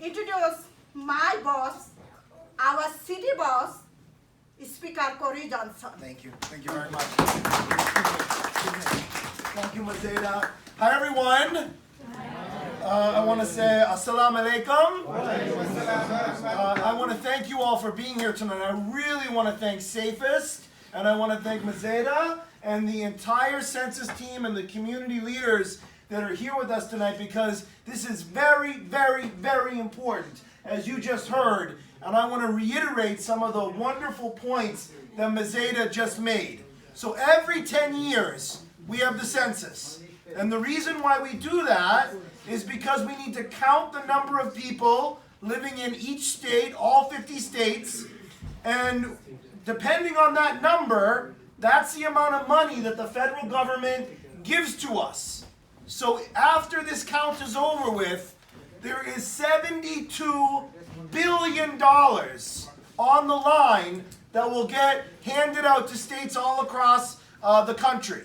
introduce my boss, our city boss, Speaker Corey Johnson. Thank you. Thank you very much. Thank you, Mazeda. Hi, everyone. I want to say Assalamu alaikum. I want to thank you all for being here tonight. I really want to thank Safest, and I want to thank Mazeda and the entire Census team and the community leaders that are here with us tonight, because this is very, very, very important, as you just heard. And I want to reiterate some of the wonderful points that Mazeda just made. So every 10 years, we have the census. And the reason why we do that is because we need to count the number of people living in each state, all 50 states, and depending on that number, that's the amount of money that the federal government gives to us. So after this count is over with, there is $72 billion on the line that will get handed out to states all across the country.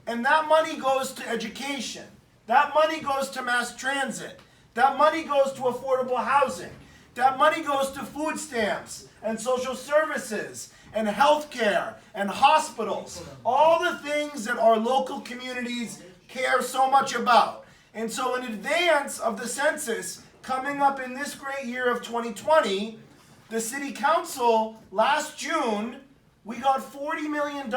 And that money goes to education. That money goes to mass transit. That money goes to affordable housing. That money goes to food stamps and social services and healthcare and hospitals. All the things that our local communities care so much about. And so in advance of the census coming up in this great year of 2020, the city council last June, we got $40 million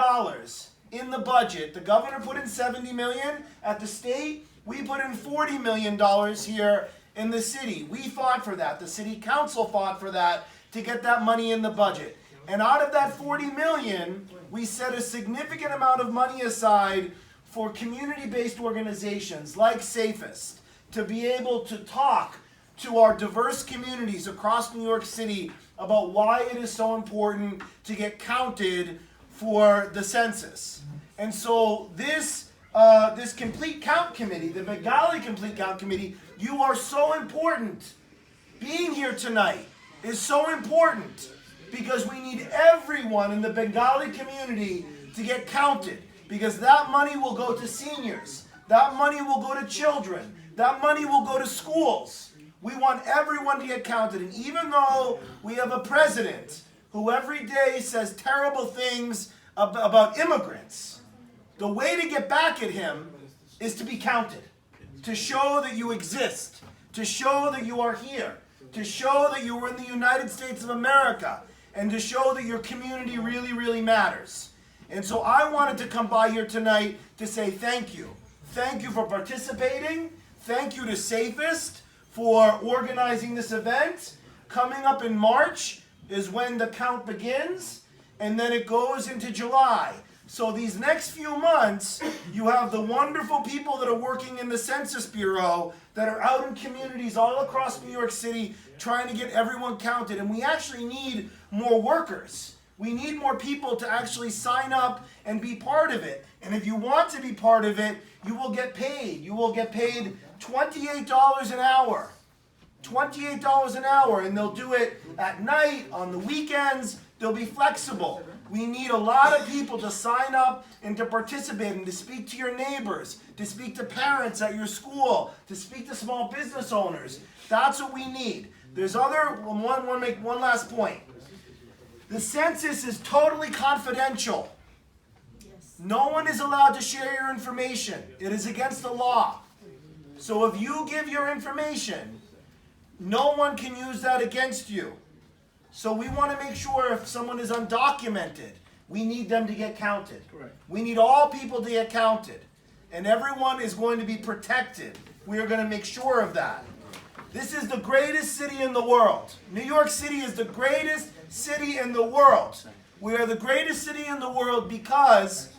in the budget. The governor put in $70 million at the state. We put in $40 million here in the city. We fought for that. The city council fought for that to get that money in the budget. And out of that $40 million, we set a significant amount of money aside for community-based organizations like Safest to be able to talk to our diverse communities across New York City about why it is so important to get counted for the census. And so this Complete Count Committee, the Bengali Complete Count Committee, you are so important. Being here tonight is so important because we need everyone in the Bengali community to get counted, because that money will go to seniors, that money will go to children, that money will go to schools. We want everyone to get counted. And even though we have a president who every day says terrible things about immigrants, the way to get back at him is to be counted, to show that you exist, to show that you are here, to show that you are in the United States of America, and to show that your community really, really matters. And so I wanted to come by here tonight to say thank you. Thank you for participating. Thank you to Safest for organizing this event. Coming up in March is when the count begins, and then it goes into July. So these next few months, you have the wonderful people that are working in the Census Bureau that are out in communities all across New York City trying to get everyone counted. And we actually need more workers. We need more people to actually sign up and be part of it. And if you want to be part of it, you will get paid. You will get paid $28 an hour. $28 an hour, and they'll do it at night, on the weekends. They'll be flexible. We need a lot of people to sign up and to participate and to speak to your neighbors, to speak to parents at your school, to speak to small business owners. That's what we need. There's make one last point. The census is totally confidential. No one is allowed to share your information. It is against the law. So if you give your information, no one can use that against you. So we want to make sure if someone is undocumented, we need them to get counted. Correct. We need all people to get counted. And everyone is going to be protected. We are going to make sure of that. This is the greatest city in the world. New York City is the greatest city in the world. We are the greatest city in the world because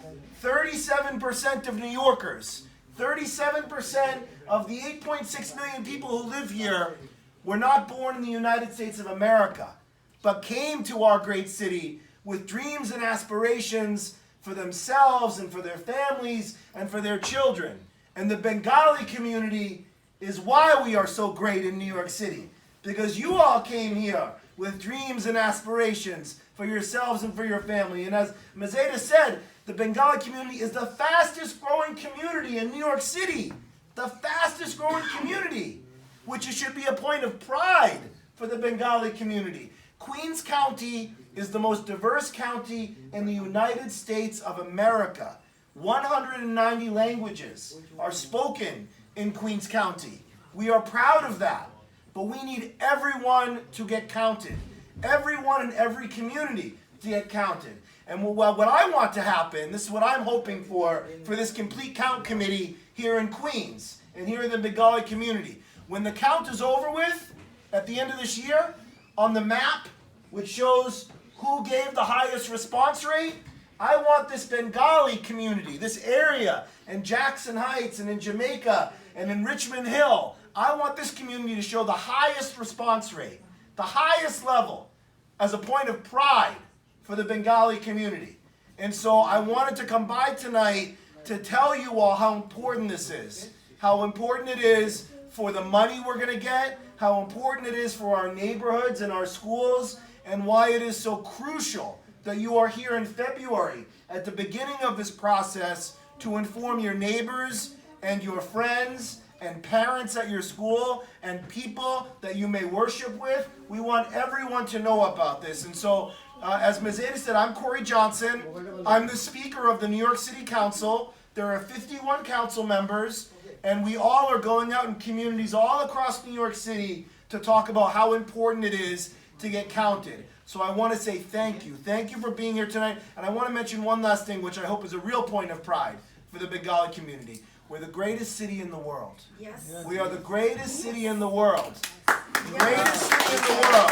37% of New Yorkers, 37% of the 8.6 million people who live here were not born in the United States of America, but came to our great city with dreams and aspirations for themselves and for their families and for their children. And the Bengali community is why we are so great in New York City, because you all came here with dreams and aspirations for yourselves and for your family. And as Mazeda said, the Bengali community is the fastest growing community in New York City. The fastest growing community. which should be a point of pride for the Bengali community. Queens County is the most diverse county in the United States of America. 190 languages are spoken in Queens County. We are proud of that, but we need everyone to get counted. Everyone in every community to get counted. And what I want to happen, this is what I'm hoping for this complete count committee here in Queens and here in the Bengali community. When the count is over with, at the end of this year, on the map, which shows who gave the highest response rate, I want this Bengali community, this area, in Jackson Heights and in Jamaica and in Richmond Hill, I want this community to show the highest response rate, the highest level, as a point of pride for the Bengali community. And so I wanted to come by tonight to tell you all how important this is, how important it is for the money we're going to get, how important it is for our neighborhoods and our schools, and why it is so crucial that you are here in February at the beginning of this process to inform your neighbors and your friends and parents at your school and people that you may worship with. We want everyone to know about this. And so, as Mazeda said, I'm Corey Johnson. I'm the Speaker of the New York City Council. There are 51 council members, and we all are going out in communities all across New York City to talk about how important it is to get counted. So I want to say thank you. Thank you for being here tonight. And I want to mention one last thing, which I hope is a real point of pride for the Bengali community. We're the greatest city in the world. Yes. We are the greatest city in the world. The greatest city in the world.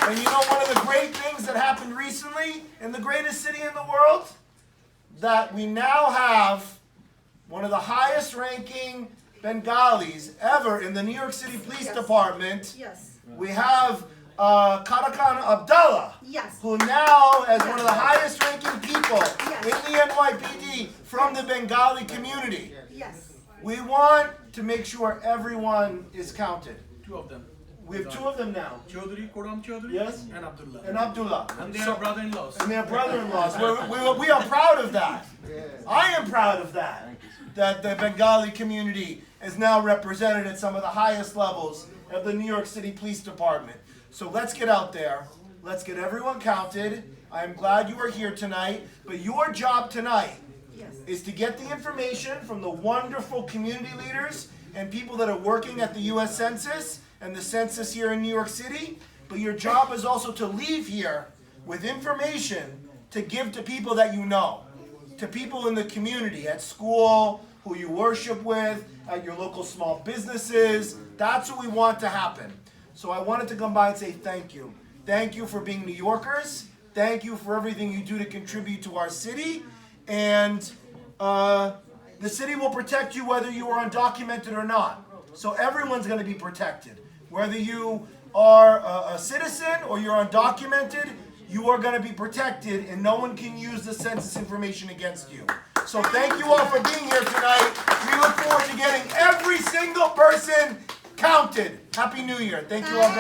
And you know one of the great things that happened recently in the greatest city in the world? That we now have one of the highest ranking Bengalis ever in the New York City Police Department. Yes. We have Karakan Abdallah, Yes. who now is one of the highest ranking people Yes. in the NYPD from the Bengali community. Yes. We want to make sure everyone is counted. Two of them. We have two of them now. Chaudhary, Kodam Chaudhary, Yes. and Abdullah. And Abdullah. And they are brother-in-laws. And their brother-in-laws. We are proud of that. I am proud of that. That the Bengali community is now represented at some of the highest levels of the New York City Police Department. So let's get out there. Let's get everyone counted. I am glad you are here tonight. But your job tonight Yes. is to get the information from the wonderful community leaders and people that are working at the U.S. Census and the census here in New York City. But your job is also to leave here with information to give to people that you know, to people in the community, at school, who you worship with, at your local small businesses. That's what we want to happen. So I wanted to come by and say thank you. Thank you for being New Yorkers. Thank you for everything you do to contribute to our city. And the city will protect you whether you are undocumented or not. So everyone's going to be protected. Whether you are a citizen or you're undocumented, you are going to be protected and no one can use the census information against you. So thank you all for being here tonight. We look forward to getting every single person counted. Happy New Year. Thank you all very much.